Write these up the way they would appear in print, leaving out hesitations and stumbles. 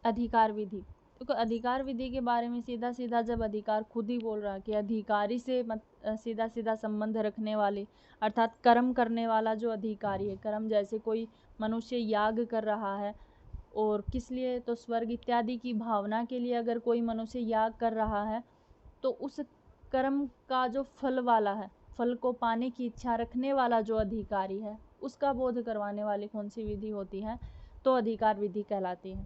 अधिकार विधि। तो अधिकार विधि के बारे में सीधा सीधा जब अधिकार खुद ही बोल रहा है कि अधिकारी से सीधा सीधा संबंध रखने वाले, अर्थात कर्म करने वाला जो अधिकारी है, कर्म जैसे कोई मनुष्य याग कर रहा है और किस लिए, तो स्वर्ग इत्यादि की भावना के लिए अगर कोई मनुष्य याग कर रहा है तो उस कर्म का जो फल वाला है, फल को पाने की इच्छा रखने वाला जो अधिकारी है, उसका बोध करवाने वाली कौन सी विधि होती है, तो अधिकार विधि कहलाती है।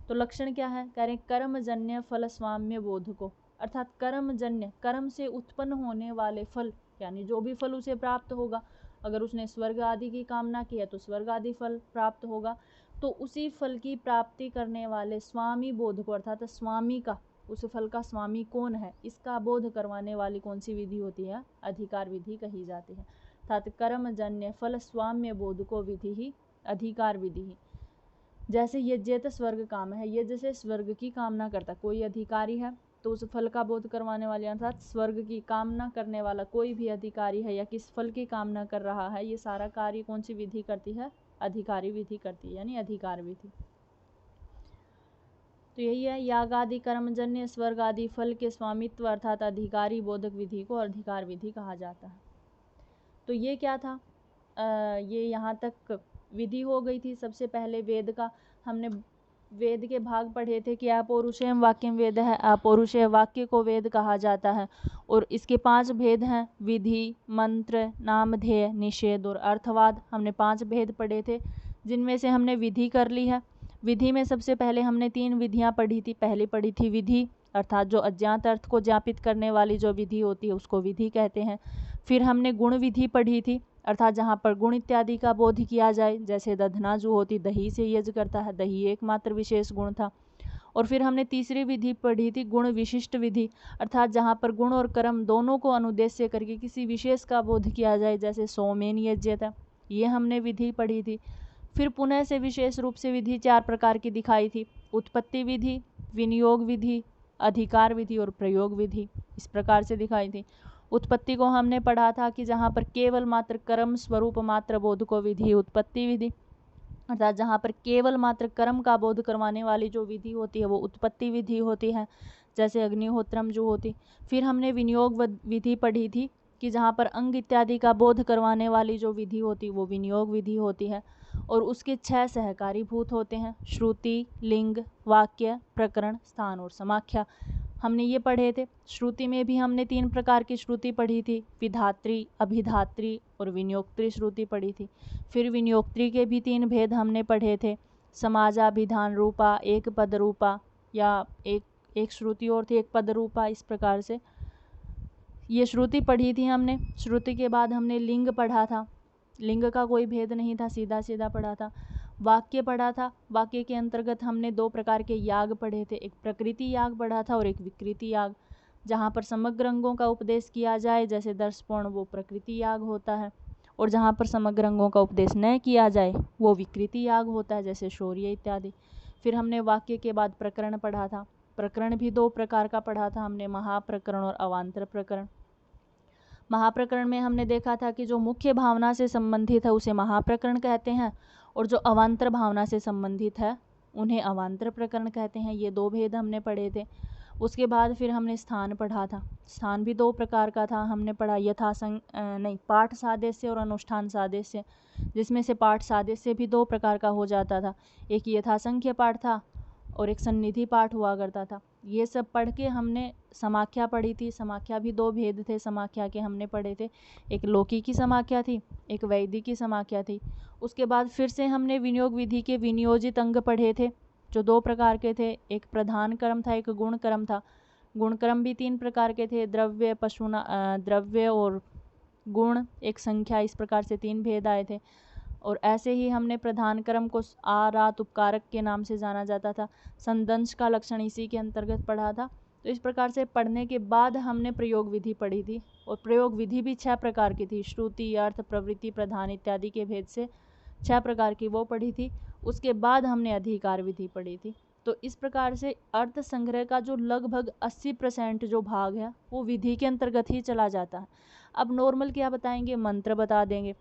तो लक्षण क्या है, कह रहे कर्मजन्य फल स्वाम्य बोध को, अर्थात कर्मजन्य, कर्म से उत्पन्न होने वाले फल, यानी जो भी फल उसे प्राप्त होगा, अगर उसने स्वर्ग आदि की कामना की है तो स्वर्ग आदि फल प्राप्त होगा, तो उसी फल की प्राप्ति करने वाले स्वामी बोध को, अर्थात स्वामी का, उस फल का स्वामी कौन है, इसका बोध करवाने वाली कौन सी विधि होती है, अधिकार विधि कही जाती है। अर्थात कर्मजन्य फल स्वाम्य बोध को विधि ही अधिकार विधि ही। जैसे यज्ञेत स्वर्ग काम है, यज्ञ से स्वर्ग की कामना करता कोई अधिकारी है तो उस फल का बोध करवाने वाले, अर्थात स्वर्ग की कामना करने वाला कोई भी अधिकारी है या किस फल की कामना कर रहा है, ये सारा कार्य कौन सी विधि करती है, अधिकारी विधि करती है, यानी अधिकार विधि। तो यही है, याग आदि कर्मजन्य स्वर्ग आदि फल के स्वामित्व अर्थात अधिकारी बोधक विधि को अधिकार विधि कहा जाता है। तो ये क्या था, ये यहाँ तक विधि हो गई थी। सबसे पहले वेद का हमने वेद के भाग पढ़े थे कि अपौरुषेयम वाक्यम वेद है, अपौरुषेय वाक्य को वेद कहा जाता है और इसके 5 भेद हैं, विधि, मंत्र, नामधेय, निषेध और अर्थवाद। हमने 5 भेद पढ़े थे जिनमें से हमने विधि कर ली है। विधि में सबसे पहले हमने 3 विधियां पढ़ी थी। पहली पढ़ी थी विधि, अर्थात जो अज्ञात अर्थ को ज्ञापित करने वाली जो विधि होती है उसको विधि कहते हैं। फिर हमने गुण विधि पढ़ी थी, अर्थात जहाँ पर गुण इत्यादि का बोध किया जाए, जैसे दधना जो होती दही से यज्ञ करता है, दही एकमात्र विशेष गुण था। और फिर हमने तीसरी विधि पढ़ी थी गुण विशिष्ट विधि, अर्थात जहाँ पर गुण और कर्म दोनों को अनुद्देश्य करके किसी विशेष का बोध किया जाए, जैसे सोमेन यज्ञ था, ये हमने विधि पढ़ी थी। फिर पुनः से विशेष रूप से विधि 4 प्रकार की दिखाई थी, उत्पत्ति विधि, विनियोग विधि, अधिकार विधि और प्रयोग विधि, इस प्रकार से दिखाई थी। उत्पत्ति को हमने पढ़ा था कि जहाँ पर केवल मात्र कर्म स्वरूप मात्र बोध को विधि उत्पत्ति विधि, अर्थात जहाँ पर केवल मात्र कर्म का बोध करवाने वाली जो विधि होती है वो उत्पत्ति विधि होती है, जैसे अग्निहोत्रम जो होती। फिर हमने विनियोग विधि पढ़ी थी कि जहाँ पर अंग इत्यादि का बोध करवाने वाली जो विधि होती वो विनियोग विधि होती है और उसके 6 सहकारी भूत होते हैं, श्रुति, लिंग, वाक्य, प्रकरण, स्थान और समाख्या। हमने ये पढ़े थे। श्रुति में भी हमने 3 प्रकार की श्रुति पढ़ी थी, विधात्री, अभिधात्री और विनियोक्त्री श्रुति पढ़ी थी। फिर विनियोक्त्री के भी 3 भेद हमने पढ़े थे, समाजाभिधान रूपा, एक पद रूपा, या एक श्रुति और थी एक पद रूपा, इस प्रकार से ये श्रुति पढ़ी थी हमने। श्रुति के बाद हमने लिंग पढ़ा था, लिंग का कोई भेद नहीं था, सीधा सीधा पढ़ा था। वाक्य पढ़ा था, वाक्य के अंतर्गत हमने 2 प्रकार के याग पढ़े थे, एक प्रकृति याग पढ़ा था और एक विकृति याग। जहाँ पर समग्र अंगों का उपदेश किया जाए, जैसे दर्शपूर्ण, वो प्रकृति याग होता है, और जहाँ पर समग्र अंगों का उपदेश न किया जाए वो विकृति याग होता है, जैसे शौर्य इत्यादि। फिर हमने वाक्य के बाद प्रकरण पढ़ा था, प्रकरण भी 2 प्रकार का पढ़ा था हमने, महाप्रकरण और अवान्तर प्रकरण। महाप्रकरण में हमने देखा था कि जो मुख्य भावना से संबंधित है उसे महाप्रकरण कहते हैं और जो अवान्तर भावना से संबंधित है उन्हें अवान्तर प्रकरण कहते हैं। ये 2 भेद हमने पढ़े थे। उसके बाद फिर हमने स्थान पढ़ा था, स्थान भी 2 प्रकार का था, हमने पढ़ा पाठ सादृश्य और अनुष्ठान सादृश्य, जिसमें से पाठ सादृश्य भी 2 प्रकार का हो जाता था, एक यथासंख्य पाठ था और एक सन्निधि पाठ हुआ करता था। ये सब पढ़ के हमने समाख्या पढ़ी थी, समाख्या भी 2 भेद थे समाख्या के हमने पढ़े थे, एक लौकिकी समाख्या थी, एक वैदिकी समाख्या थी। उसके बाद फिर से हमने विनियोग विधि के विनियोजित अंग पढ़े थे जो 2 प्रकार के थे, एक प्रधान कर्म था, एक गुण कर्म था। गुण कर्म भी 3 प्रकार के थे, द्रव्य, द्रव्य और गुण, एक संख्या, इस प्रकार से 3 भेद आए थे। और ऐसे ही हमने प्रधान कर्म को आरात उपकारक के नाम से जाना जाता था, संदंश का लक्षण इसी के अंतर्गत पढ़ा था। तो इस प्रकार से पढ़ने के बाद हमने प्रयोग विधि पढ़ी थी और प्रयोग विधि भी 6 प्रकार की थी, श्रुति, अर्थ, प्रवृत्ति, प्रधान इत्यादि के भेद से 6 प्रकार की वो पढ़ी थी। उसके बाद हमने अधिकार विधि पढ़ी थी। तो इस प्रकार से अर्थ संग्रह का जो लगभग 80% जो भाग है वो विधि के अंतर्गत ही चला जाता है। अब नॉर्मल क्या बताएंगे, मंत्र बता देंगे,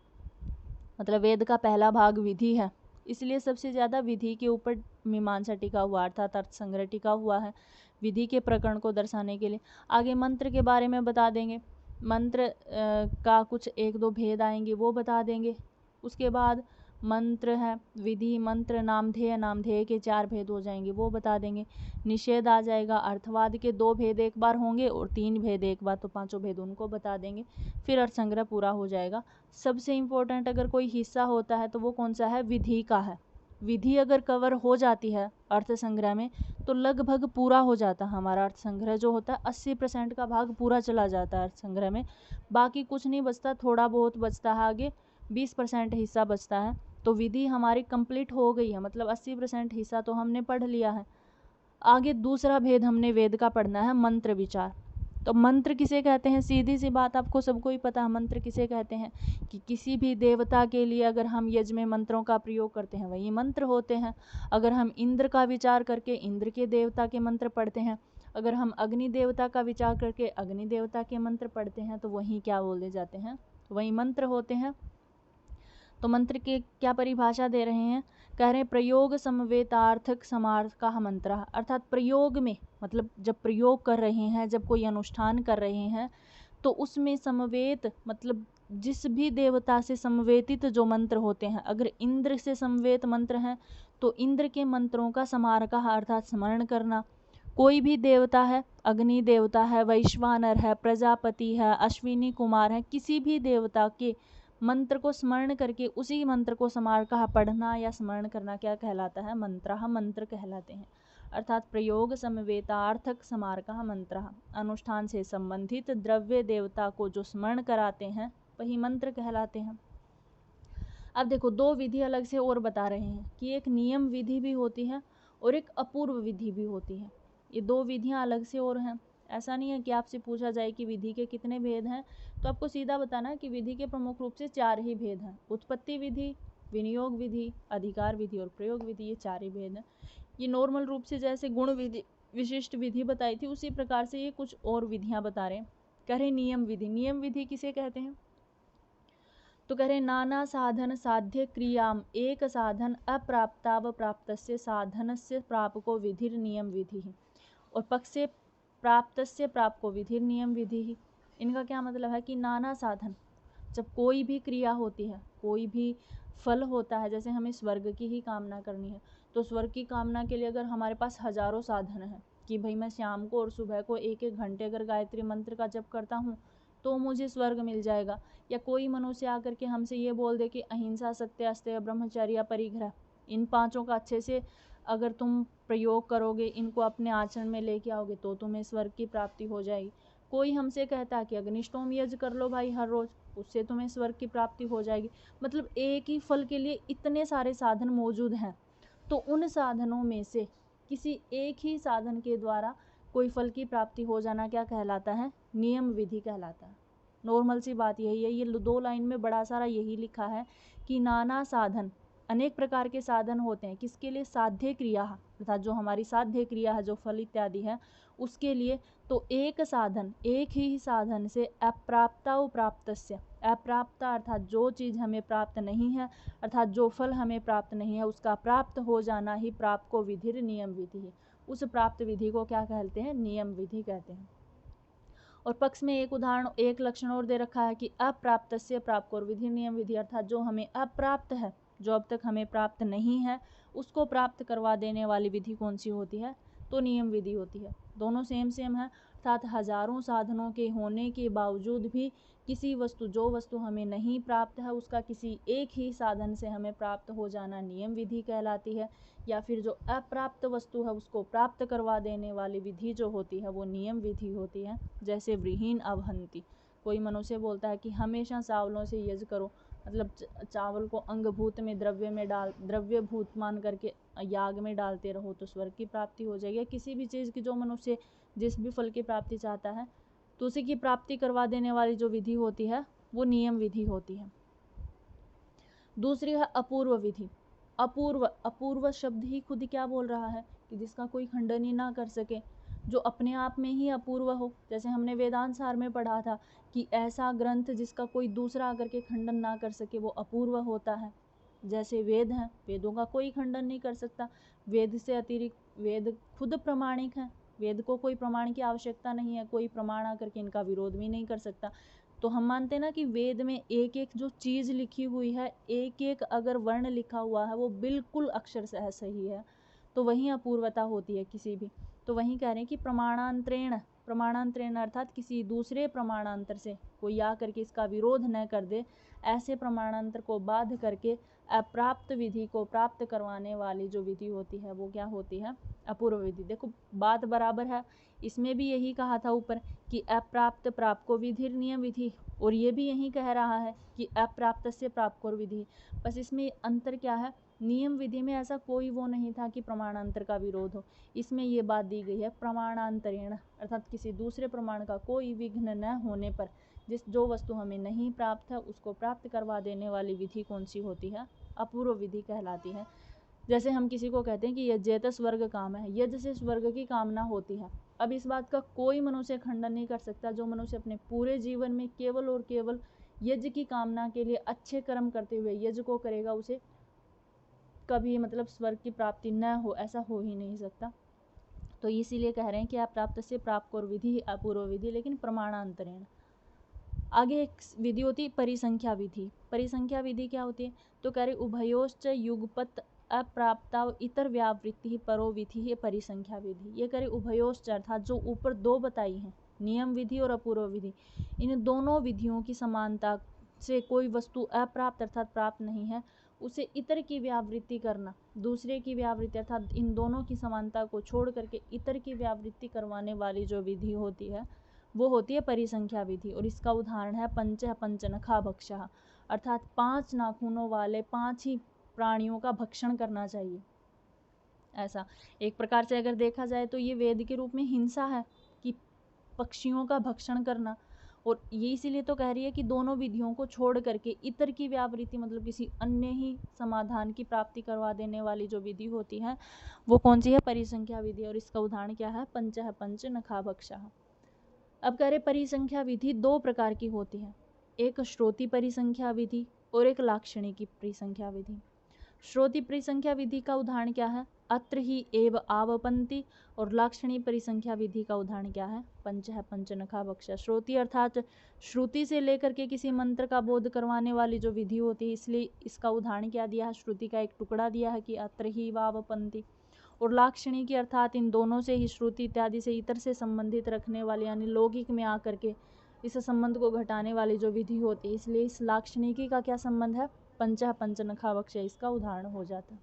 मतलब वेद का पहला भाग विधि है, इसलिए सबसे ज़्यादा विधि के ऊपर मीमांसा टिका हुआ, अर्थात अर्थ संग्रह टिका हुआ है विधि के प्रकरण को दर्शाने के लिए। आगे मंत्र के बारे में बता देंगे, मंत्र का कुछ एक दो भेद आएंगे वो बता देंगे। उसके बाद मंत्र है, विधि, मंत्र, नामधेय, नामधेय के 4 भेद हो जाएंगे वो बता देंगे। निषेध आ जाएगा, अर्थवाद के 2 भेद एक बार होंगे और 3 भेद एक बार, तो 5 भेद उनको बता देंगे। फिर अर्थ संग्रह पूरा हो जाएगा। सबसे इम्पोर्टेंट अगर कोई हिस्सा होता है तो वो कौन सा है? विधि का है। विधि अगर कवर हो जाती है अर्थ संग्रह में तो लगभग पूरा हो जाता है हमारा अर्थ संग्रह। जो होता है 80% का भाग पूरा चला जाता है अर्थ संग्रह में, बाकी कुछ नहीं बचता, थोड़ा बहुत बचता है, आगे 20% हिस्सा बचता है। तो विधि हमारी कंप्लीट हो गई है, मतलब 80% हिस्सा तो हमने पढ़ लिया है। आगे दूसरा भेद हमने वेद का पढ़ना है, मंत्र विचार। तो मंत्र किसे कहते हैं? सीधी सी बात आपको सबको ही पता है मंत्र किसे कहते हैं, कि किसी भी देवता के लिए अगर हम यज्ञ में मंत्रों का प्रयोग करते हैं वही मंत्र होते हैं। अगर हम इंद्र का विचार करके इंद्र के देवता के मंत्र पढ़ते हैं, अगर हम अग्नि देवता का विचार करके अग्नि देवता के मंत्र पढ़ते हैं तो वही क्या बोले जाते हैं? वही मंत्र होते हैं। तो मंत्र के क्या परिभाषा दे रहे हैं? कह रहे हैं प्रयोग समवेतार्थक समार्थ मंत्र, अर्थात प्रयोग में, मतलब जब प्रयोग कर रहे हैं, जब कोई अनुष्ठान कर रहे हैं तो उसमें समवेत, मतलब जिस भी देवता से समवेतित जो मंत्र होते हैं, अगर इंद्र से समवेत मंत्र हैं तो इंद्र के मंत्रों का समार्थ अर्थात स्मरण करना। कोई भी देवता है, अग्नि देवता है, वैश्वानर है, प्रजापति है, अश्विनी कुमार है, किसी भी देवता के मंत्र को स्मरण करके उसी मंत्र को समार्थ पढ़ना या स्मरण करना क्या कहलाता है? मंत्रः, मंत्र कहलाते हैं। अर्थात प्रयोग समवेतार्थक समार्कः मंत्रः, अनुष्ठान से संबंधित द्रव्य देवता को जो स्मरण कराते हैं वही मंत्र कहलाते हैं। अब देखो 2 विधि अलग से और बता रहे हैं कि एक नियम विधि भी होती है और एक अपूर्व विधि भी होती है। ये 2 विधियां अलग से और हैं। ऐसा नहीं है कि आपसे पूछा जाए कि विधि के कितने भेद हैं तो आपको सीधा बताना है कि विधि के प्रमुख रूप से 4 ही भेद हैं। उत्पत्ति विधि, विनियोग विधि, अधिकार विधि और प्रयोग विधि, ये 4 ही भेद हैं। ये नॉर्मल रूप से जैसे गुण विधि, विशिष्ट विधि बताई थी उसी प्रकार से ये कुछ और विधियां बता रहे हैं। कह रहे नियम विधि। नियम विधि किसे कहते हैं? तो कह रहे नाना साधन साध्य क्रियाम एक साधन अप्राप्ताव प्राप्तस्य साधनस्य प्रापको विधिर नियम विधि, और पक्षे प्राप्तस्य प्रापको विधिर नियम विधि। इनका क्या मतलब है कि नाना साधन, जब कोई भी क्रिया होती है, कोई भी फल होता है, जैसे हमें स्वर्ग की ही कामना करनी है तो स्वर्ग की कामना के लिए अगर हमारे पास हजारों साधन हैं कि भाई मैं शाम को और सुबह को 1-1 घंटे अगर गायत्री मंत्र का जप करता हूँ तो मुझे स्वर्ग मिल जाएगा, या कोई मनुष्य आकर के हमसे ये बोल दे कि अहिंसा, सत्य, अस्तेय, ब्रह्मचर्य, परिग्रह, इन 5 का अच्छे से अगर तुम प्रयोग करोगे, इनको अपने आचरण में लेके आओगे तो तुम्हें स्वर्ग की प्राप्ति हो जाएगी। कोई हमसे कहता है कि अग्निष्टोम यज्ञ कर लो भाई हर रोज, उससे तुम्हें स्वर्ग की प्राप्ति हो जाएगी। मतलब एक ही फल के लिए इतने सारे साधन मौजूद हैं, तो उन साधनों में से किसी एक ही साधन के द्वारा कोई फल की प्राप्ति हो जाना क्या कहलाता है? नियम विधि कहलाता है। नॉर्मल सी बात यही है, ये 2 लाइन में बड़ा सारा यही लिखा है कि नाना साधन, अनेक प्रकार के साधन होते हैं। किसके लिए? साध्य क्रिया, अर्थात जो हमारी साध्य क्रिया है, जो फल इत्यादि है उसके लिए। तो एक साधन, एक ही साधन से अप्राप्ता प्राप्तस्य, अप्राप्ता अर्थात जो चीज़ हमें प्राप्त नहीं है, अर्थात जो फल हमें प्राप्त नहीं है उसका प्राप्त हो जाना ही प्राप्त को विधिर नियम विधि है। उस प्राप्त विधि को क्या कहते हैं? नियम विधि कहते हैं। और पक्ष में एक उदाहरण, एक लक्षण और दे रखा है कि अप्राप्तस्य प्राप्त और विधि नियम विधि, अर्थात जो हमें अप्राप्त है, जो अब तक हमें प्राप्त नहीं है, उसको प्राप्त करवा देने वाली विधि कौन सी होती है? तो नियम विधि होती है। दोनों सेम है, अर्थात हजारों साधनों के होने के बावजूद भी किसी वस्तु, जो वस्तु हमें नहीं प्राप्त है, उसका किसी एक ही साधन से हमें प्राप्त हो जाना नियम विधि कहलाती है। या फिर जो अप्राप्त वस्तु है उसको प्राप्त करवा देने वाली विधि जो होती है वो नियम विधि होती है। जैसे व्रीहीन अवहंति, कोई मनुष्य बोलता है कि हमेशा चावलों से यज्ञ करो, मतलब चावल को अंगभूत में द्रव्य भूत मान करके याग में डालते रहो तो स्वर्ग की प्राप्ति हो जाएगी। किसी भी चीज़ की जो मनुष्य जिस भी फल की प्राप्ति चाहता है तो उसी की प्राप्ति करवा देने वाली जो विधि होती है वो नियम विधि होती है। दूसरी है अपूर्व विधि। अपूर्व शब्द ही खुद क्या बोल रहा है कि जिसका कोई खंडन ही ना कर सके, जो अपने आप में ही अपूर्व हो। जैसे हमने वेदांत सार में पढ़ा था कि ऐसा ग्रंथ जिसका कोई दूसरा आकर के खंडन ना कर सके वो अपूर्व होता है। जैसे वेद हैं, वेदों का कोई खंडन नहीं कर सकता। वेद से अतिरिक्त वेद खुद प्रमाणिक हैं, वेद को कोई प्रमाण की आवश्यकता नहीं है, कोई प्रमाण आकर के इनका विरोध भी नहीं कर सकता। तो हम मानते हैं ना कि वेद में एक एक जो चीज़ लिखी हुई है, एक एक अगर वर्ण लिखा हुआ है वो बिल्कुल अक्षर से सही है, तो वहीं अपूर्वता होती है किसी भी। तो वहीं कह रहे हैं कि प्रमाणांतरेण, प्रमाणांतरेण अर्थात किसी दूसरे प्रमाणांतर से कोई आ करके इसका विरोध न कर दे, ऐसे प्रमाणांतर को बाध करके अप्राप्त विधि को प्राप्त करवाने वाली जो विधि होती है वो क्या होती है? अपूर्व विधि। देखो बात बराबर है, इसमें भी यही कहा था ऊपर कि अप्राप्त प्राप्को विधि नियम विधि, और ये भी यही कह रहा है कि अप्राप्त से प्राप्को विधि। बस इसमें अंतर क्या है, नियम विधि में ऐसा कोई वो नहीं था कि प्रमाणांतर का विरोध हो, इसमें ये बात दी गई है प्रमाणांतरेण, अर्थात किसी दूसरे प्रमाण का कोई विघ्न न होने पर जो वस्तु हमें नहीं प्राप्त है उसको प्राप्त करवा देने वाली विधि कौन सी होती है? अपूर्व विधि कहलाती है। जैसे हम किसी को कहते हैं कि यज्ञेत स्वर्ग काम है, यज्ञ से स्वर्ग की कामना होती है। अब इस बात का कोई मनुष्य खंडन नहीं कर सकता, जो मनुष्य अपने पूरे जीवन में केवल और केवल यज्ञ की कामना के लिए अच्छे कर्म करते हुए यज्ञ को करेगा, उसे कभी मतलब स्वर्ग की प्राप्ति न हो, ऐसा हो ही नहीं सकता। तो इसीलिए कह रहे हैं कि अप्राप्त से प्राप्त और विधि अपूर्व विधि, लेकिन प्रमाणांतरेण। आगे एक विधि होती है परिसंख्या विधि। परिसंख्या विधि क्या होती है? तो कह रहे उभयोश्च युगपत अप्राप्ता इतर व्यावृत्ति परो विधि है परिसंख्या विधि। ये करे उभयोश्च अर्थात जो ऊपर दो बताई हैं, नियम विधि और अपूर्व विधि, इन दोनों विधियों की समानता से कोई वस्तु अप्राप्त अर्थात प्राप्त नहीं है, उसे इतर की व्यावृत्ति करना, दूसरे की व्यावृत्ति अर्थात इन दोनों की समानता को छोड़ करके इतर की व्यावृत्ति करवाने वाली जो विधि होती है वो होती है परिसंख्या विधि। और इसका उदाहरण है पंचः पंचनखा भक्षः, अर्थात 5 नाखूनों वाले 5 ही प्राणियों का भक्षण करना चाहिए। ऐसा एक प्रकार से अगर देखा जाए तो ये वेद के रूप में हिंसा है कि पक्षियों का भक्षण करना, और ये इसीलिए तो कह रही है कि दोनों विधियों को छोड़ करके इतर की व्यावृत्ति मतलब किसी अन्य ही समाधान की प्राप्ति करवा देने वाली जो विधि होती है वो कौन सी है? परिसंख्या विधि। और इसका उदाहरण क्या है? पंचः पंचनखा भक्षः। अब कह रहे परिसंख्या विधि 2 प्रकार की होती है, एक श्रोति परिसंख्या विधि और एक लाक्षणिकी परिसंख्या विधि। श्रोति परिसंख्या विधि का उदाहरण क्या है? अत्र ही एव आवपंति। और लाक्षणी परिसंख्या विधि का उदाहरण क्या है? पंचः पंचनखा भक्षः। श्रोति अर्थात श्रुति से लेकर के किसी मंत्र का बोध करवाने वाली जो विधि होती है, इसलिए इसका उदाहरण क्या दिया है? श्रुति का एक टुकड़ा दिया है कि अत्र ही वावपंति। और लाक्षणी की अर्थात इन दोनों से ही श्रुति इत्यादि से इतर से संबंधित रखने वाली यानी लौकिक में आकर के इस संबंध को घटाने वाली जो विधि होती है, इसलिए इस लाक्षणिकी का क्या संबंध है? पंचः पंचनखा भक्षः इसका उदाहरण हो जाता है।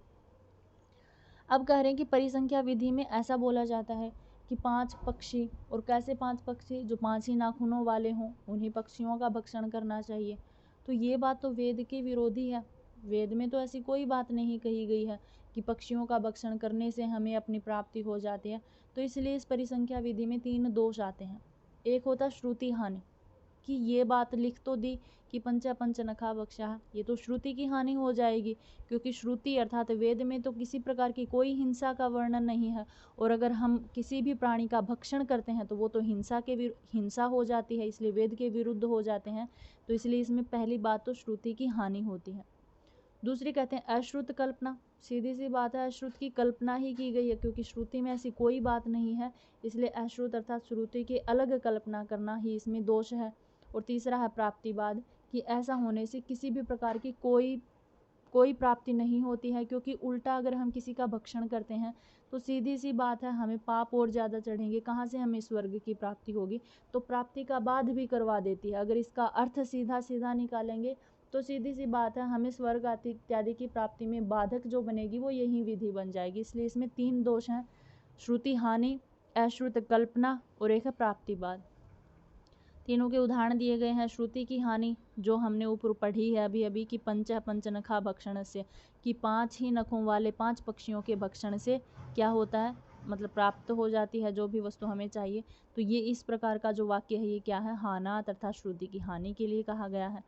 अब कह रहे हैं कि परिसंख्या विधि में ऐसा बोला जाता है कि 5 पक्षी, और कैसे 5 पक्षी? जो 5 ही नाखूनों वाले हों, उन्हीं पक्षियों का भक्षण करना चाहिए। तो ये बात तो वेद के विरोधी है। वेद में तो ऐसी कोई बात नहीं कही गई है कि पक्षियों का भक्षण करने से हमें अपनी प्राप्ति हो जाती है। तो इसलिए इस परिसंख्या विधि में 3 दोष आते हैं। एक होता श्रुति हानि, कि ये बात लिख तो दी कि पंचः पंचनखा भक्षः, ये तो श्रुति की हानि हो जाएगी, क्योंकि श्रुति अर्थात वेद में तो किसी प्रकार की कोई हिंसा का वर्णन नहीं है, और अगर हम किसी भी प्राणी का भक्षण करते हैं तो वो तो हिंसा हो जाती है, इसलिए वेद के विरुद्ध हो जाते हैं। तो इसलिए इसमें पहली बात तो श्रुति की हानि होती है। दूसरी कहते हैं अश्रुत कल्पना, सीधी सी बात है अश्रुत की कल्पना ही की गई है, क्योंकि श्रुति में ऐसी कोई बात नहीं है, इसलिए अश्रुत अर्थात श्रुति की अलग कल्पना करना ही इसमें दोष है। और तीसरा है प्राप्तिवाद, कि ऐसा होने से किसी भी प्रकार की कोई प्राप्ति नहीं होती है, क्योंकि उल्टा अगर हम किसी का भक्षण करते हैं तो सीधी सी बात है हमें पाप और ज़्यादा चढ़ेंगे, कहाँ से हमें स्वर्ग की प्राप्ति होगी? तो प्राप्ति का बाध भी करवा देती है। अगर इसका अर्थ सीधा सीधा निकालेंगे तो सीधी सी बात है हमें स्वर्ग आदि इत्यादि की प्राप्ति में बाधक जो बनेगी वो यही विधि बन जाएगी। इसलिए इसमें 3 दोष हैं, श्रुति हानि, अश्रुत कल्पना और एक है प्राप्तिवाद। तीनों के उदाहरण दिए गए हैं। श्रुति की हानि जो हमने ऊपर पढ़ी है अभी अभी कि पंचः पंचनखा भक्षण से, कि 5 ही नखों वाले 5 पक्षियों के भक्षण से क्या होता है, मतलब प्राप्त हो जाती है जो भी वस्तु हमें चाहिए। तो ये इस प्रकार का जो वाक्य है ये क्या है? हानात अर्थात श्रुति की हानि के लिए कहा गया है।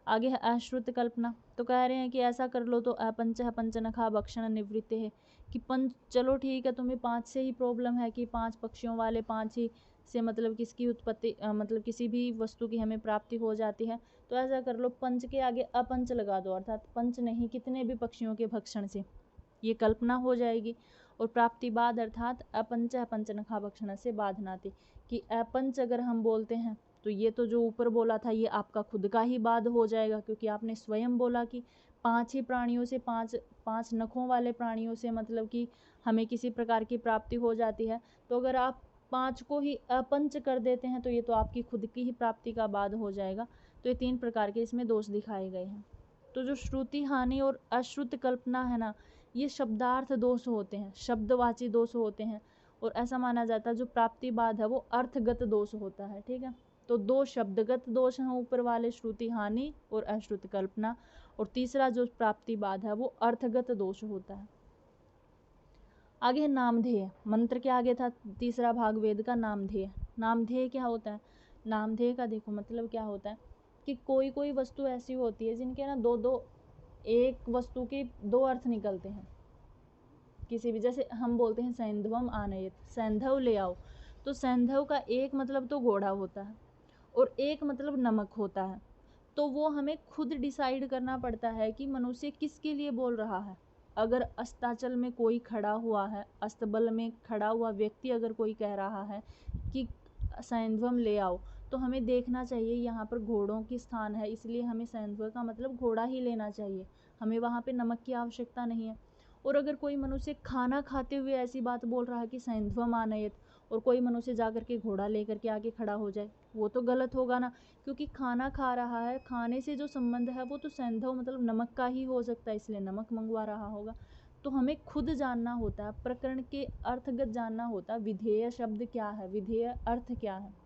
आगे है अश्रुत कल्पना, तो कह रहे हैं कि ऐसा कर लो तो अपंचः पंचनखा भक्षण निवृत्ति है, कि चलो ठीक है तुम्हें 5 से ही प्रॉब्लम है कि 5 पक्षियों वाले 5 ही से मतलब किसकी उत्पत्ति मतलब किसी भी वस्तु की हमें प्राप्ति हो जाती है, तो ऐसा कर लो, पंच के आगे अपंच लगा दो, अर्थात पंच नहीं कितने भी पक्षियों के भक्षण से ये कल्पना हो जाएगी। और प्राप्ति बाद अर्थात अपंच पंचनखा भक्षण से बाधनाति, कि अपंच अगर हम बोलते हैं तो ये तो जो ऊपर बोला था ये आपका खुद का ही बाध हो जाएगा, क्योंकि आपने स्वयं बोला कि 5 ही प्राणियों से, पांच नखों वाले प्राणियों से मतलब कि हमें किसी प्रकार की प्राप्ति हो जाती है। तो अगर आप 5 को ही अपंच कर देते हैं तो ये तो आपकी खुद की ही प्राप्ति का बाध हो जाएगा। तो ये 3 प्रकार के इसमें दोष दिखाए गए हैं। तो जो श्रुति हानि और अश्रुत कल्पना है ना, ये शब्दार्थ दोष होते हैं, शब्दवाची दोष होते हैं। और ऐसा माना जाता है जो प्राप्ति बाद है वो अर्थगत दोष होता है। ठीक है, तो 2 शब्दगत दोष हैं ऊपर वाले, श्रुति हानि और अश्रुत कल्पना, और तीसरा जो प्राप्ति बाद है वो अर्थगत दोष होता है। आगे है नामधेय। मंत्र के आगे था तीसरा भाग वेद का, नामधेय। नामधेय क्या होता है? नामधेय का देखो मतलब क्या होता है कि कोई कोई वस्तु ऐसी होती है जिनके ना एक वस्तु के 2 अर्थ निकलते हैं किसी भी, जैसे हम बोलते हैं सैंधवम आनयत, सैंधव ले आओ, तो सैंधव का एक मतलब तो घोड़ा होता है और एक मतलब नमक होता है। तो वो हमें खुद डिसाइड करना पड़ता है कि मनुष्य किसके लिए बोल रहा है। अगर अस्ताचल में कोई खड़ा हुआ है, अस्तबल में खड़ा हुआ व्यक्ति अगर कोई कह रहा है कि सैंधवम ले आओ, तो हमें देखना चाहिए यहाँ पर घोड़ों की स्थान है, इसलिए हमें सैंधव का मतलब घोड़ा ही लेना चाहिए, हमें वहाँ पे नमक की आवश्यकता नहीं है। और अगर कोई मनुष्य खाना खाते हुए ऐसी बात बोल रहा है कि सैंधवम आनयत, और कोई मनुष्य जाकर के घोड़ा लेकर के आगे खड़ा हो जाए, वो तो गलत होगा ना, क्योंकि खाना खा रहा है, खाने से जो संबंध है वो तो सैंधव मतलब नमक का ही हो सकता है, इसलिए नमक मंगवा रहा होगा। तो हमें खुद जानना होता है, प्रकरण के अर्थगत जानना होता है, विधेय शब्द क्या है, विधेय अर्थ क्या है,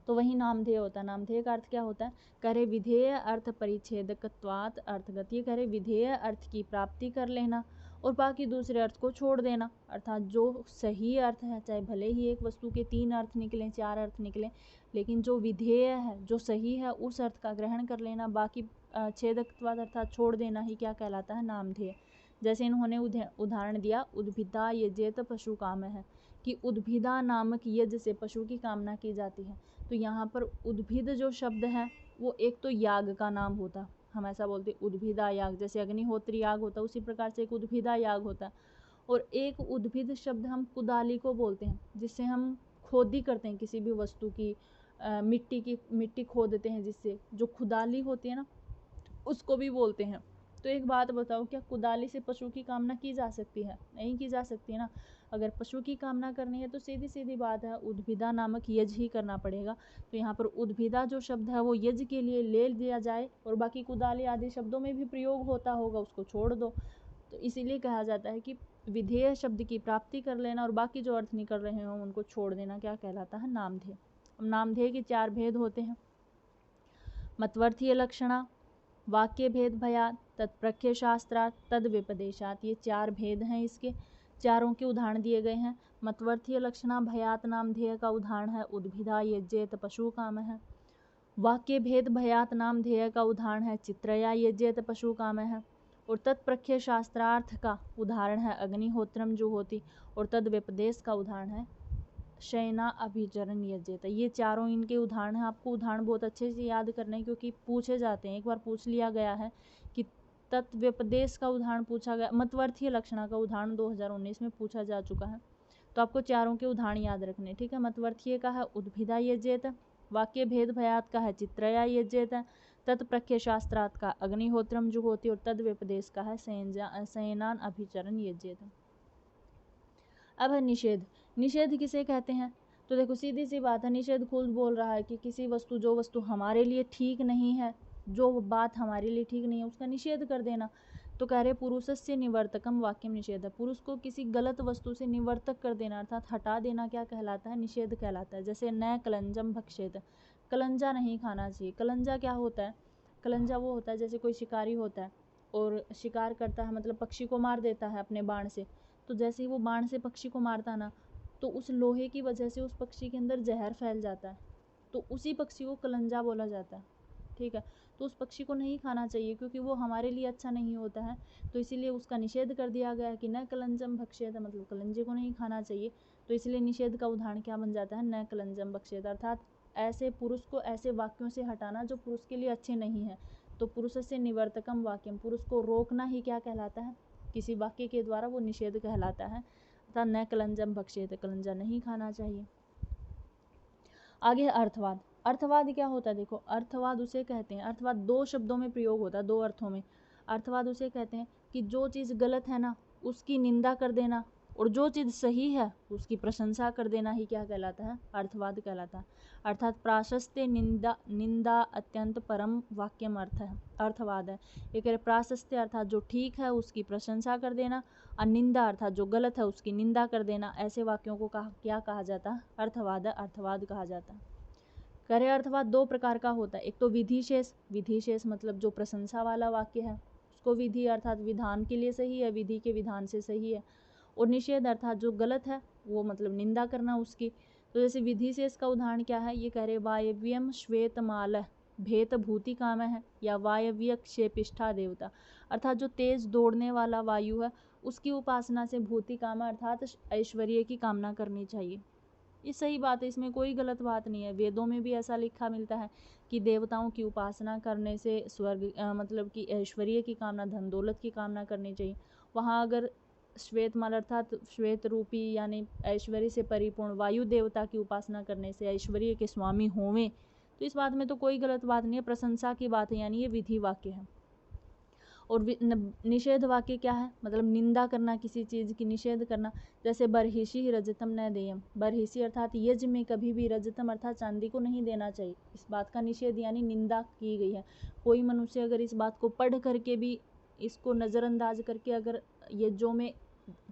तो वही नामधेय होता है। नामधेय का अर्थ क्या होता है? करे विधेय अर्थ परिच्छेदकत्वात् अर्थगत, ये करे विधेय अर्थ की प्राप्ति कर लेना और बाकी दूसरे अर्थ को छोड़ देना, अर्थात जो सही अर्थ है, चाहे भले ही एक वस्तु के 3 अर्थ निकलें, 4 अर्थ निकलें, लेकिन जो विधेय है, जो सही है, उस अर्थ का ग्रहण कर लेना, बाकी छेदकत्वात् अर्थात छोड़ देना ही क्या कहलाता है? नामधेय। जैसे इन्होंने उदाहरण दिया, उद्भिदा यजेत पशु काम है, कि उद्भिदा नामक यज्ञ से पशु की कामना की जाती है। तो यहाँ पर उद्भिद जो शब्द है वो एक तो याग का नाम होता, हम ऐसा बोलते उद्भिदा याग, जैसे अग्निहोत्री याग होता है उसी प्रकार से एक उद्भिदा याग होता है। और एक उद्भिद शब्द हम कुदाली को बोलते हैं, जिससे हम खोदी करते हैं किसी भी वस्तु की, मिट्टी खोदते हैं, जिससे जो खुदाली होती है ना उसको भी बोलते हैं। तो एक बात बताओ, क्या कुदाली से पशु की कामना की जा सकती है? नहीं की जा सकती ना। अगर पशु की कामना करनी है तो सीधी सीधी बात है, उद्भिदा नामक यज्ञ ही करना पड़ेगा। तो यहाँ पर उद्भिदा जो शब्द है वो यज्ञ के लिए ले लिया जाए, और बाकी कुदाली आदि शब्दों में भी प्रयोग होता होगा, उसको छोड़ दो। तो इसीलिए कहा जाता है कि विधेय शब्द की प्राप्ति कर लेना और बाकी जो अर्थ निकल रहे हों उनको छोड़ देना क्या कहलाता है? नामधेय। अब नामधेय के 4 भेद होते हैं। मतवर्थीय लक्षणा, वाक्य भेद भयात, तत्प्रख्य शास्त्रार्थ, तद विपदेशात, ये 4 भेद हैं। इसके चारों के उदाहरण दिए गए हैं। मतवर्थीय लक्षणा भयात नामधेय का उदाहरण है उद्भिदा यज्ञेत पशु काम है। वाक्य भेद भयात नामधेय का उदाहरण है चित्रया यज्ञेत पशु काम है। और तत्प्रख्य शास्त्रार्थ का उदाहरण है अग्निहोत्रम जुहोति, और तद विपदेश का उदाहरण है शयना अभिचरण यज्ञेत। ये चारों इनके उदाहरण हैं। आपको उदाहरण बहुत अच्छे से याद करने हैं, क्योंकि पूछे जाते हैं। एक बार पूछ लिया गया है कि तत्व्यपदेश का उदाहरण पूछा गया, मतवर्थीय लक्षणा का उदाहरण 2019 में पूछा जा चुका है। तो आपको चारों के उदाहरण याद रखने, ठीक है। मतवर्थीय का है उद्भिदा यज्ञेत, वाक्य भेद भयात का है चित्रया यज्ञेत, तत्प्रख्य शास्त्रार्थ का अग्निहोत्रम जुहोति, और तद व्यपदेश का है शयनान अभिचरण यज्ञेत। अब है निषेध। निषेध किसे कहते हैं? तो देखो सीधी सी बात है, निषेध खुद बोल रहा है कि किसी वस्तु, जो वस्तु हमारे लिए ठीक नहीं है, जो बात हमारे लिए ठीक नहीं है, उसका निषेध कर देना। तो कह रहे पुरुषस्य निवर्तकम वाक्यम निषेध, पुरुष को किसी गलत वस्तु से निवर्तक कर देना अर्थात हटा देना क्या कहलाता है? निषेध कहलाता है। जैसे न कलंजम भक्षेत, कलंजा नहीं खाना चाहिए। कलंजा क्या होता है? कलंजा वो होता है जैसे कोई शिकारी होता है और शिकार करता है, मतलब पक्षी को मार देता है अपने बाण से। तो जैसे ही वो बाण से पक्षी को मारता ना, तो उस लोहे की वजह से उस पक्षी के अंदर जहर फैल जाता है, तो उसी पक्षी को कलंजा बोला जाता है, ठीक है। तो उस पक्षी को नहीं खाना चाहिए, क्योंकि वो हमारे लिए अच्छा नहीं होता है। तो इसीलिए उसका निषेध कर दिया गया कि न कलंजम भक्षेत, मतलब कलंजे को नहीं खाना चाहिए। तो इसलिए निषेध का उदाहरण क्या बन जाता है, न कलंजम बक्षेत, अर्थात ऐसे पुरुष को ऐसे वाक्यों से हटाना जो पुरुष के लिए अच्छे नहीं है। तो पुरुष से निवर्तकम वाक्यम, पुरुष को रोकना ही क्या कहलाता है, किसी वाक्य के द्वारा वो निषेध कहलाता है। अर्थात न कलंजम भक्षेत, कलंजा नहीं खाना चाहिए। आगे अर्थवाद। अर्थवाद क्या होता है, देखो अर्थवाद उसे कहते हैं, अर्थवाद दो शब्दों में प्रयोग होता है, दो अर्थों में। अर्थवाद उसे कहते हैं कि जो चीज़ गलत है ना उसकी निंदा कर देना, और जो चीज़ सही है उसकी प्रशंसा कर देना ही क्या कहलाता है, अर्थवाद कहलाता है। अर्थात प्राशस्त्य निंदा अत्यंत परम वाक्यम अर्थ है, अर्थवाद है। ये कह रहे प्राशस्त्य अर्थात जो ठीक है उसकी प्रशंसा कर देना, और निंदा अर्थात जो गलत है उसकी निंदा कर देना, ऐसे वाक्यों को क्या कहा जाता है, अर्थवाद है, अर्थवाद कहा जाता है। कह रहे अर्थवाद दो प्रकार का होता है, एक तो विधिशेष, विधिशेष मतलब जो प्रशंसा वाला वाक्य है उसको विधि अर्थात विधान के लिए सही है, विधि के विधान से सही है। और निषेध अर्थात जो गलत है वो मतलब निंदा करना उसकी। तो जैसे विधिशेष का उदाहरण क्या है, ये कह रहे वायव्यम श्वेतमाल भेत भूति काम है, या वायव्य क्षेपिष्ठा देवता, अर्थात जो तेज दौड़ने वाला वायु है उसकी उपासना से भूति काम अर्थात ऐश्वर्य की कामना करनी चाहिए। ये सही बात है, इसमें कोई गलत बात नहीं है। वेदों में भी ऐसा लिखा मिलता है कि देवताओं की उपासना करने से स्वर्ग मतलब कि ऐश्वर्य की कामना, धन दौलत की कामना करनी चाहिए। वहाँ अगर श्वेतमाल अर्थात श्वेत रूपी यानी ऐश्वर्य से परिपूर्ण वायु देवता की उपासना करने से ऐश्वर्य के स्वामी होवें, तो इस बात में तो कोई गलत बात नहीं है, प्रशंसा की बात है, यानी ये विधि वाक्य है। और निषेध वाक्य क्या है, मतलब निंदा करना, किसी चीज़ की निषेध करना। जैसे बरहिषि रजतम न देयम, बरहिषि अर्थात यज्ञ में कभी भी रजतम अर्थात चांदी को नहीं देना चाहिए, इस बात का निषेध यानी निंदा की गई है। कोई मनुष्य अगर इस बात को पढ़ करके भी इसको नज़रअंदाज करके अगर यज्ञों में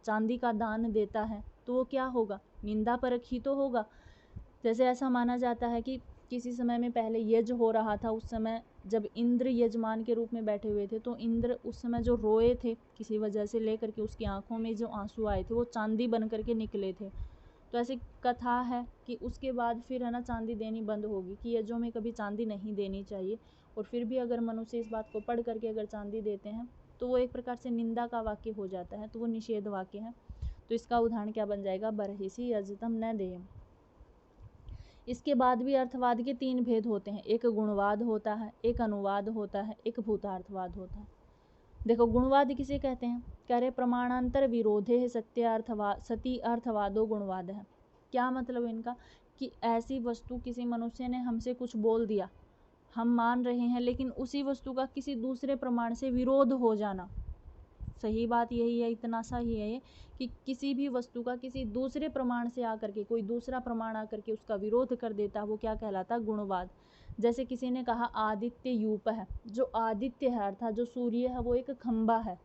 चांदी का दान देता है तो वो क्या होगा, निंदा परक ही तो होगा। जैसे ऐसा माना जाता है कि किसी समय में पहले यज्ञ हो रहा था, उस समय जब इंद्र यजमान के रूप में बैठे हुए थे तो इंद्र उस समय जो रोए थे किसी वजह से लेकर के उसकी आंखों में जो आंसू आए थे वो चांदी बन करके निकले थे। तो ऐसी कथा है कि उसके बाद फिर है ना चांदी देनी बंद होगी, कि यज्ञों में कभी चांदी नहीं देनी चाहिए। और फिर भी अगर मनुष्य इस बात को पढ़ करके अगर चांदी देते हैं तो वो एक प्रकार से निंदा का वाक्य हो जाता है, तो वो निषेध वाक्य है। तो इसका उदाहरण क्या बन जाएगा, बरहिषि रजतम न देयम। इसके बाद भी अर्थवाद के तीन भेद होते हैं, एक गुणवाद होता है, एक अनुवाद होता है, एक भूतार्थवाद होता है। देखो गुणवाद किसे कहते हैं, कह रहे प्रमाणांतर विरोधे सती अर्थवादो गुणवाद है। क्या मतलब इनका, कि ऐसी वस्तु किसी मनुष्य ने हमसे कुछ बोल दिया, हम मान रहे हैं, लेकिन उसी वस्तु का किसी दूसरे प्रमाण से विरोध हो जाना। सही बात यही है, इतना सा ही है ये, कि किसी भी वस्तु का किसी दूसरे प्रमाण से आकर के कोई दूसरा प्रमाण आकर के उसका विरोध कर देता, वो क्या कहलाता है, गुणवाद। जैसे किसी ने कहा आदित्य यूप है, जो आदित्य है अर्थात जो सूर्य है वो एक खंबा है।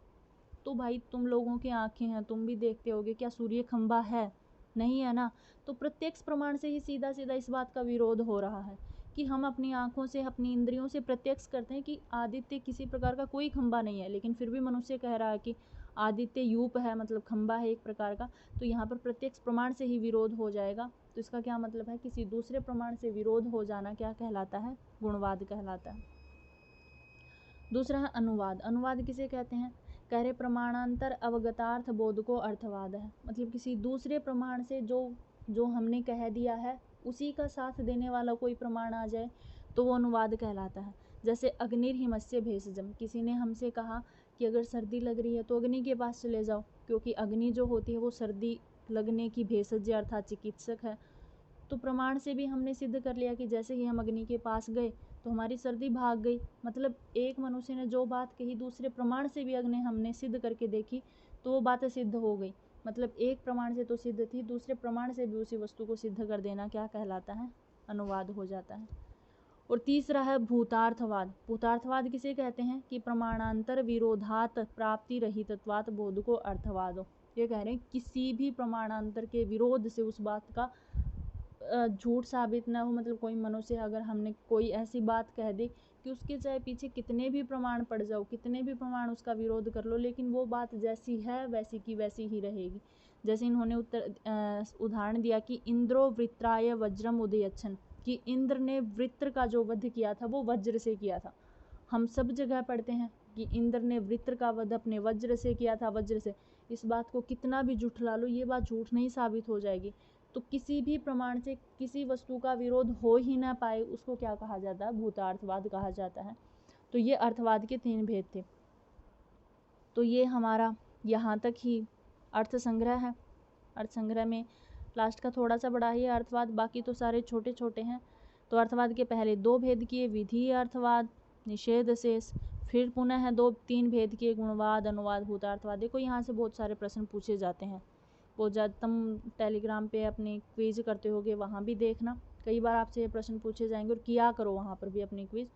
तो भाई तुम लोगों की आंखें हैं, तुम भी देखते होगे, क्या सूर्य खंबा है, नहीं है ना। तो प्रत्यक्ष प्रमाण से ही सीधा सीधा इस बात का विरोध हो रहा है कि हम अपनी आंखों से अपनी इंद्रियों से प्रत्यक्ष करते हैं कि आदित्य किसी प्रकार का कोई खंबा नहीं है, लेकिन फिर भी मनुष्य कह रहा है कि आदित्य यूप है, मतलब खंबा है एक प्रकार का। तो यहाँ पर प्रत्यक्ष प्रमाण से ही विरोध हो जाएगा। तो इसका क्या मतलब है, किसी दूसरे प्रमाण से विरोध हो जाना क्या कहलाता है, गुणवाद कहलाता है। दूसरा है अनुवाद। अनुवाद किसे कहते हैं, कह रहे प्रमाणांतर अवगतार्थ बोध को अर्थवाद है, मतलब किसी दूसरे प्रमाण से जो हमने कह दिया है उसी का साथ देने वाला कोई प्रमाण आ जाए तो वो अनुवाद कहलाता है। जैसे अग्निर्हिमस्य भेषजम, किसी ने हमसे कहा कि अगर सर्दी लग रही है तो अग्नि के पास चले जाओ, क्योंकि अग्नि जो होती है वो सर्दी लगने की भेषज अर्थात चिकित्सक है। तो प्रमाण से भी हमने सिद्ध कर लिया कि जैसे ही हम अग्नि के पास गए तो हमारी सर्दी भाग गई। मतलब एक मनुष्य ने जो बात कही दूसरे प्रमाण से भी अग्नि हमने सिद्ध करके देखी तो वो बात सिद्ध हो गई। मतलब एक प्रमाण से तो सिद्ध थी, दूसरे प्रमाण से भी उसी वस्तु को सिद्ध कर देना क्या कहलाता है, अनुवाद हो जाता है। और तीसरा है भूतार्थवाद। भूतार्थवाद किसे कहते हैं, कि प्रमाणांतर विरोधात प्राप्ति रहितत्वात् बोध को अर्थवाद हो। ये कह रहे हैं किसी भी प्रमाणांतर के विरोध से उस बात का झूठ साबित ना हो। मतलब कोई मनुष्य अगर हमने कोई ऐसी बात कह दी कि उसके चाहे पीछे कितने भी प्रमाण पड़ जाओ, कितने भी प्रमाण उसका विरोध कर लो, लेकिन वो बात जैसी है वैसी की वैसी ही रहेगी। जैसे इन्होंने उदाहरण दिया कि इंद्रो वृत्राय वज्रम उदयच्छन, कि इंद्र ने वृत्र का जो वध किया था वो वज्र से किया था। हम सब जगह पढ़ते हैं कि इंद्र ने वृत्र का वध अपने वज्र से किया था, वज्र से। इस बात को कितना भी झुठला लो, ये बात झूठ नहीं साबित हो जाएगी। तो किसी भी प्रमाण से किसी वस्तु का विरोध हो ही ना पाए, उसको क्या कहा जाता है? भूतार्थवाद कहा जाता है। तो ये अर्थवाद के 3 भेद थे। तो ये हमारा यहाँ तक ही अर्थ संग्रह है। अर्थ संग्रह में लास्ट का थोड़ा सा बड़ा ही अर्थवाद, बाकी तो सारे छोटे छोटे हैं। तो अर्थवाद के पहले 2 भेद किए, विधि अर्थवाद, निषेध शेष, फिर पुनः 2-3 भेद किए, गुणवाद, अनुवाद, भूतार्थवाद। देखो यहाँ से बहुत सारे प्रश्न पूछे जाते हैं। बहुत ज़्यादा तुम टेलीग्राम पे अपने क्विज करते होगे, वहाँ भी देखना, कई बार आपसे ये प्रश्न पूछे जाएंगे, और किया करो वहाँ पर भी अपनी क्विज,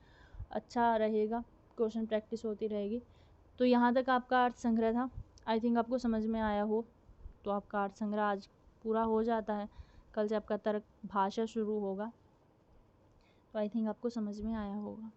अच्छा रहेगा, क्वेश्चन प्रैक्टिस होती रहेगी। तो यहाँ तक आपका अर्थ संग्रह था। आई थिंक आपको समझ में आया हो। तो आपका अर्थ संग्रह आज पूरा हो जाता है। कल से आपका तर्क भाषा शुरू होगा। तो आई थिंक आपको समझ में आया होगा।